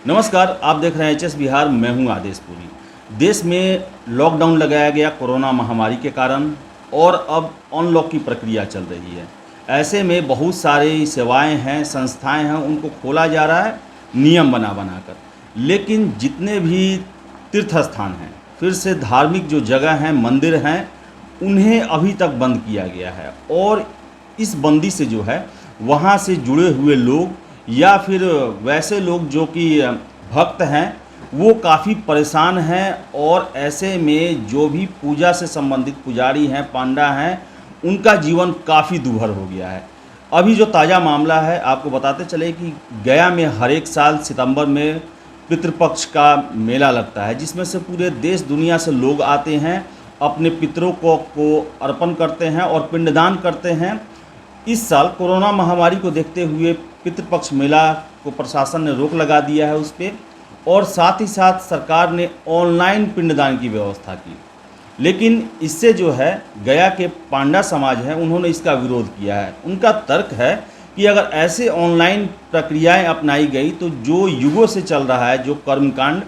नमस्कार, आप देख रहे हैं एचएस बिहार। मैं हूं आदेश पुरी। देश में लॉकडाउन लगाया गया कोरोना महामारी के कारण और अब अनलॉक की प्रक्रिया चल रही है। ऐसे में बहुत सारी सेवाएं हैं, संस्थाएं हैं, उनको खोला जा रहा है नियम बना बना कर। लेकिन जितने भी तीर्थ स्थान हैं, फिर से धार्मिक जो जगह हैं, मंदिर हैं, उन्हें अभी तक बंद किया गया है। और इस बंदी से जो है वहाँ से जुड़े हुए लोग या फिर वैसे लोग जो कि भक्त हैं, वो काफ़ी परेशान हैं। और ऐसे में जो भी पूजा से संबंधित पुजारी हैं, पांडा हैं, उनका जीवन काफ़ी दूभर हो गया है। अभी जो ताज़ा मामला है, आपको बताते चले कि गया में हर एक साल सितंबर में पितृपक्ष का मेला लगता है, जिसमें से पूरे देश दुनिया से लोग आते हैं, अपने पितरों को अर्पण करते हैं और पिंडदान करते हैं। इस साल कोरोना महामारी को देखते हुए पितृपक्ष मेला को प्रशासन ने रोक लगा दिया है उस पर, और साथ ही साथ सरकार ने ऑनलाइन पिंडदान की व्यवस्था की। लेकिन इससे जो है गया के पांडा समाज है, उन्होंने इसका विरोध किया है। उनका तर्क है कि अगर ऐसे ऑनलाइन प्रक्रियाएं अपनाई गई तो जो युगों से चल रहा है जो कर्मकांड,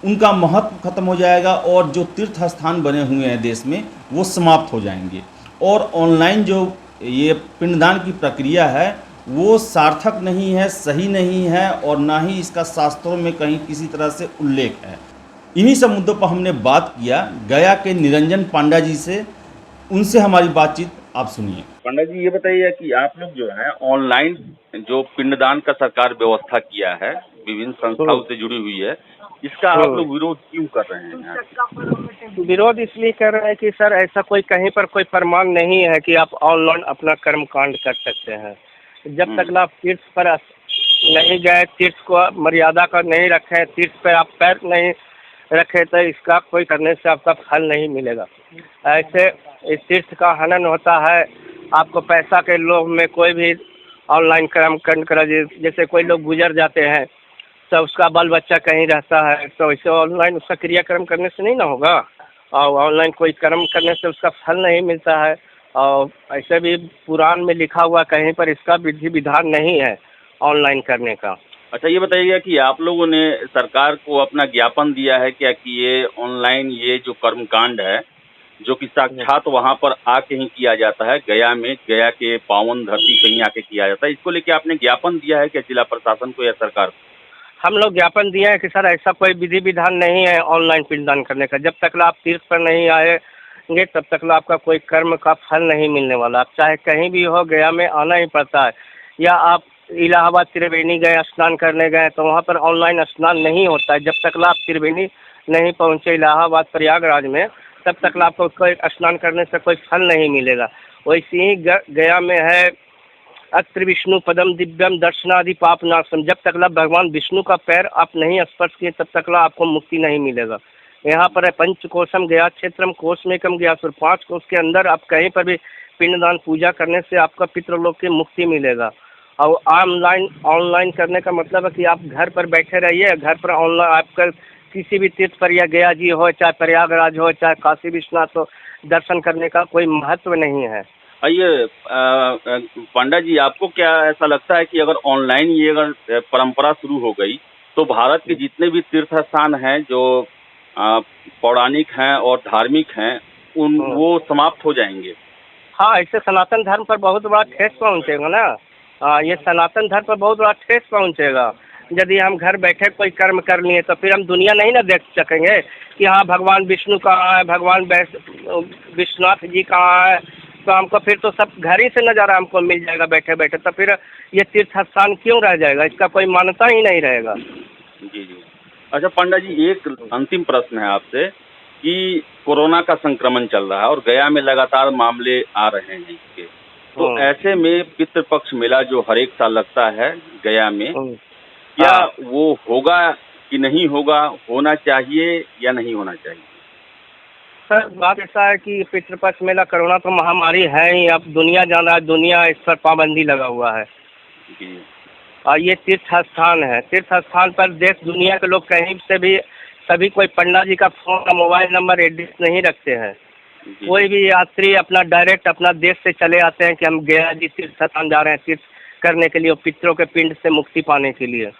उनका महत्व खत्म हो जाएगा और जो तीर्थ स्थान बने हुए हैं देश में, वो समाप्त हो जाएंगे। और ऑनलाइन जो ये पिंडदान की प्रक्रिया है वो सार्थक नहीं है, सही नहीं है, और ना ही इसका शास्त्रों में कहीं किसी तरह से उल्लेख है। इन्हीं सब मुद्दों पर हमने बात किया गया के निरंजन पांडा जी से। उनसे हमारी बातचीत आप सुनिए। पंडा जी, ये बताइए कि आप लोग जो है ऑनलाइन जो पिंडदान का सरकार व्यवस्था किया है, विभिन्न संस्थाओं से जुड़ी हुई है, इसका आप लोग विरोध क्यों कर रहे हैं यहाँ? विरोध इसलिए कर रहे हैं कि सर ऐसा कोई कहीं पर कोई प्रमाण नहीं है कि आप ऑनलाइन अपना कर्म कांड कर सकते हैं। जब तक आप तीर्थ पर नहीं गए, तीर्थ को मर्यादा का नहीं रखे, तीर्थ पर आप पैर नहीं रखे, तो इसका कोई करने से आपका फल नहीं मिलेगा। ऐसे इस तीर्थ का हनन होता है। आपको पैसा के लोभ में कोई भी ऑनलाइन कर्म कांड करा, जैसे कोई लोग गुजर जाते हैं तो उसका बाल बच्चा कहीं रहता है, तो इसे ऑनलाइन उसका क्रियाक्रम करने से नहीं ना होगा, और ऑनलाइन कोई कर्म करने से उसका फल नहीं मिलता है। और ऐसे भी पुराण में लिखा हुआ कहीं पर इसका विधि विधान नहीं है ऑनलाइन करने का। अच्छा, ये बताइएगा कि आप लोगों ने सरकार को अपना ज्ञापन दिया है क्या कि ये ऑनलाइन ये जो कर्मकांड है, जो कि साक्षात वहाँ पर आके ही किया जाता है, गया में, गया के पावन धरती पे ही आके किया जाता है, इसको लेके आपने ज्ञापन दिया है क्या जिला प्रशासन को या सरकार को? हम लोग ज्ञापन दिए हैं कि सर ऐसा कोई विधि विधान नहीं है ऑनलाइन पिंडदान करने का। जब तक आप तीर्थ पर नहीं आएंगे तब तक आपका कोई कर्म का फल नहीं मिलने वाला। आप चाहे कहीं भी हो, गया में आना ही पड़ता है। या आप इलाहाबाद त्रिवेणी गए, स्नान करने गए, तो वहाँ पर ऑनलाइन स्नान नहीं होता है। जब तक आप त्रिवेणी नहीं पहुँचे इलाहाबाद प्रयागराज में, तब तक आपको कोई स्नान करने से कोई फल नहीं मिलेगा। वैसे ही गया में है अत्र विष्णु पदम दिव्यम दर्शनादि पाप नाशम। जब तक भगवान विष्णु का पैर आप नहीं स्पर्श किए तब तक आपको मुक्ति नहीं मिलेगा। यहाँ पर है पंचकोशम गया क्षेत्रम कोशमेकम गया सुर। 5 कोश के अंदर आप कहीं पर भी पिंडदान पूजा करने से आपका पितृलोक की मुक्ति मिलेगा। और ऑनलाइन करने का मतलब है कि आप घर पर बैठे रहिए, घर पर ऑनलाइन आपका किसी भी तीर्थ पर या गया जी हो, चाहे प्रयागराज हो, चाहे काशी विश्वनाथ हो, दर्शन करने का कोई महत्व नहीं है। आइए पांडा जी, आपको क्या ऐसा लगता है कि अगर ऑनलाइन ये अगर परंपरा शुरू हो गई तो भारत के जितने भी तीर्थ स्थान हैं जो पौराणिक हैं और धार्मिक हैं, वो समाप्त हो जाएंगे? हाँ, इससे सनातन धर्म पर बहुत बड़ा ठेस पहुँचेगा ना। ये सनातन धर्म पर बहुत बड़ा ठेस पहुँचेगा। यदि हम घर बैठे कोई कर्म कर लिए तो फिर हम दुनिया नहीं ना देख सकेंगे कि हाँ भगवान विष्णु कहाँ है, भगवान विश्वनाथ जी कहाँ है। तो हमको फिर तो सब घर ही से नज़ारा हमको मिल जाएगा बैठे बैठे। तो फिर ये तीर्थ स्थान क्यों रह जाएगा? इसका कोई मान्यता ही नहीं रहेगा। जी जी। अच्छा पंडा जी, एक अंतिम प्रश्न है आपसे कि कोरोना का संक्रमण चल रहा है और गया में लगातार मामले आ रहे हैं इसके, तो ऐसे में पितृपक्ष मेला जो हर एक साल लगता है गया में, क्या वो होगा कि नहीं होगा, होना चाहिए या नहीं होना चाहिए? सर बात ऐसा है कि पितृपक्ष मेला कोरोना तो महामारी है ही, अब दुनिया जान रहा है, दुनिया इस पर पाबंदी लगा हुआ है। और ये तीर्थ स्थान है, तीर्थ स्थान पर देश दुनिया के लोग कहीं से भी सभी कोई पंडा जी का फोन का मोबाइल नंबर एड्रेस नहीं रखते हैं। कोई भी यात्री अपना डायरेक्ट अपना देश से चले आते हैं कि हम गया जी तीर्थ स्थान जा रहे हैं तीर्थ करने के लिए, पितरों के पिंड से मुक्ति पाने के लिए।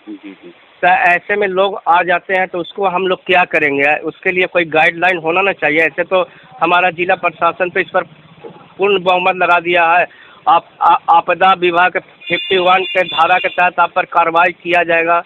जी जी। तो ऐसे में लोग आ जाते हैं तो उसको हम लोग क्या करेंगे? उसके लिए कोई गाइडलाइन होना ना चाहिए। ऐसे तो हमारा जिला प्रशासन तो इस पर पूर्ण बहुमत लगा दिया है। आपदा विभाग 51 के धारा के तहत आप पर कार्रवाई किया जाएगा।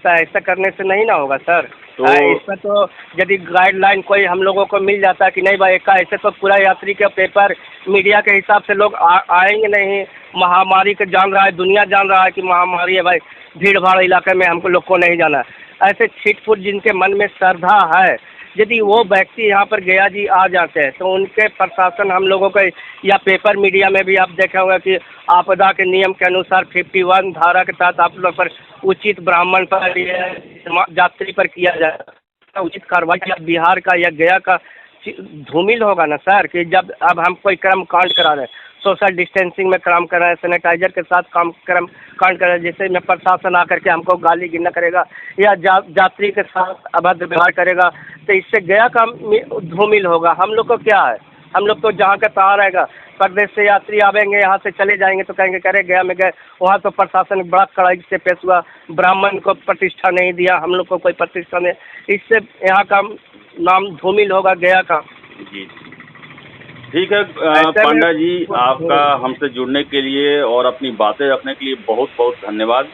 तो ऐसा करने से नहीं ना होगा सर। तो इसमें तो यदि गाइडलाइन कोई हम लोगों को मिल जाता है कि नहीं भाई का, ऐसे तो पूरा यात्री के पेपर मीडिया के हिसाब से लोग आएंगे नहीं। महामारी के जान रहा है, दुनिया जान रहा है कि महामारी है भाई, भीड़ भाड़ इलाके में हमको लोग को नहीं जाना है। ऐसे छिटपुट जिनके मन में श्रद्धा है, यदि वो व्यक्ति यहाँ पर गया जी आ जाते हैं तो उनके प्रशासन हम लोगों को, या पेपर मीडिया में भी आप देखा होगा कि आपदा के नियम के अनुसार 51 धारा के तहत आप लोग पर उचित ब्राह्मण पर या यात्री पर किया जाए उचित कार्रवाई किया। बिहार का या गया का धूमिल होगा ना सर कि जब अब हम कोई कर्म कांड करा रहे हैं, सोशल डिस्टेंसिंग में काम कर रहे हैं, सैनिटाइजर के साथ कर्म कांड कर रहे हैं, जिससे में प्रशासन आकर के हमको गाली गिल्ला करेगा या यात्री के साथ अभद्र व्यवहार करेगा, तो इससे गया का धूमिल होगा। हम लोग को क्या है, हम लोग तो जहाँ का तहाँ रहेगा। प्रदेश से यात्री आवेंगे, यहाँ से चले जाएंगे तो कहेंगे करे गया में गए, वहाँ तो प्रशासन बड़ा कड़ाई से पेश हुआ, ब्राह्मण को प्रतिष्ठा नहीं दिया, हम लोग को कोई प्रतिष्ठा नहीं, इससे यहाँ का नाम धूमिल होगा गया का। जी ठीक है पांडा जी, आपका हमसे जुड़ने के लिए और अपनी बातें रखने के लिए बहुत बहुत धन्यवाद।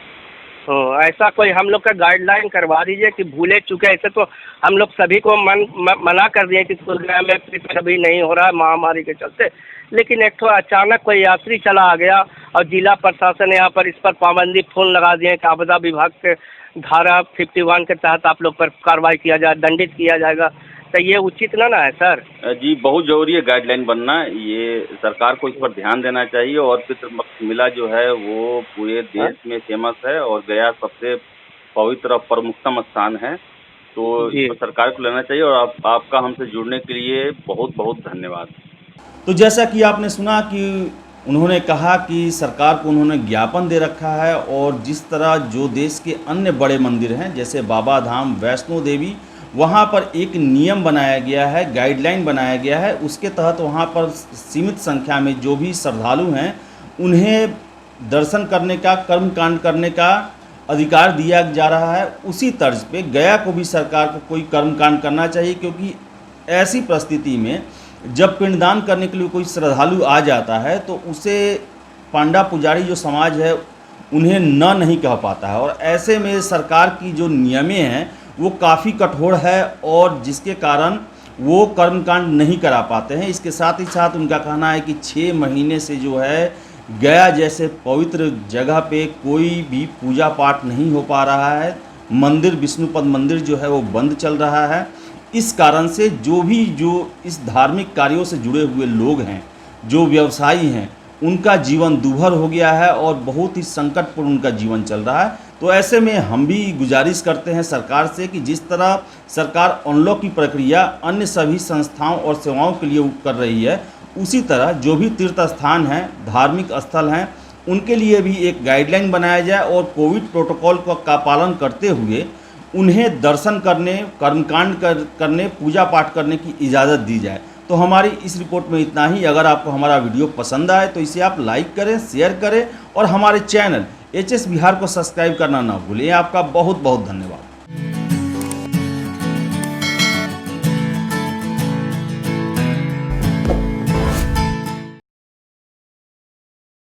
ऐसा कोई हम लोग का गाइडलाइन करवा दीजिए कि भूले चुके। ऐसे तो हम लोग सभी को मना कर दिए कि गया में कभी नहीं हो रहा है महामारी के चलते, लेकिन एक तो अचानक कोई यात्री चला आ गया और जिला प्रशासन यहाँ पर इस पर पाबंदी फोन लगा दिए कि आपदा विभाग के धारा 51 के तहत आप लोग पर कार्रवाई किया जाए, दंडित किया जाएगा। तो ये उचित ना है सर? जी बहुत जरूरी है गाइडलाइन बनना, ये सरकार को इस पर ध्यान देना चाहिए। और पितृपक्ष मेला जो है वो पूरे देश में फेमस है और गया सबसे पवित्र और प्रमुखतम स्थान है, तो इस पर सरकार को लेना चाहिए। और आपका हमसे जुड़ने के लिए बहुत बहुत धन्यवाद। तो जैसा कि आपने सुना कि उन्होंने कहा कि सरकार को उन्होंने ज्ञापन दे रखा है, और जिस तरह जो देश के अन्य बड़े मंदिर हैं जैसे बाबा धाम, वैष्णो देवी, वहाँ पर एक नियम बनाया गया है, गाइडलाइन बनाया गया है, उसके तहत वहाँ पर सीमित संख्या में जो भी श्रद्धालु हैं उन्हें दर्शन करने का, कर्मकांड करने का अधिकार दिया जा रहा है। उसी तर्ज पे गया को भी सरकार को कोई कर्मकांड करना चाहिए, क्योंकि ऐसी परिस्थिति में जब पिंडदान करने के लिए कोई श्रद्धालु आ जाता है तो उसे पांडा पुजारी जो समाज है उन्हें नहीं कह पाता है, और ऐसे में सरकार की जो नियमें हैं वो काफ़ी कठोर है और जिसके कारण वो कर्मकांड नहीं करा पाते हैं। इसके साथ ही साथ उनका कहना है कि 6 महीने से जो है गया जैसे पवित्र जगह पे कोई भी पूजा पाठ नहीं हो पा रहा है, मंदिर विष्णुपद मंदिर जो है वो बंद चल रहा है। इस कारण से जो इस धार्मिक कार्यों से जुड़े हुए लोग हैं, जो व्यवसायी हैं, उनका जीवन दूभर हो गया है और बहुत ही संकटपूर्ण उनका जीवन चल रहा है। तो ऐसे में हम भी गुजारिश करते हैं सरकार से कि जिस तरह सरकार अनलॉक की प्रक्रिया अन्य सभी संस्थाओं और सेवाओं के लिए कर रही है, उसी तरह जो भी तीर्थ स्थान हैं, धार्मिक स्थल हैं, उनके लिए भी एक गाइडलाइन बनाया जाए और कोविड प्रोटोकॉल का पालन करते हुए उन्हें दर्शन करने, कर्मकांड करने, पूजा पाठ करने की इजाज़त दी जाए। तो हमारी इस रिपोर्ट में इतना ही। अगर आपको हमारा वीडियो पसंद आए तो इसे आप लाइक करें, शेयर करें और हमारे चैनल HS बिहार को सब्सक्राइब करना ना भूलें। आपका बहुत बहुत धन्यवाद।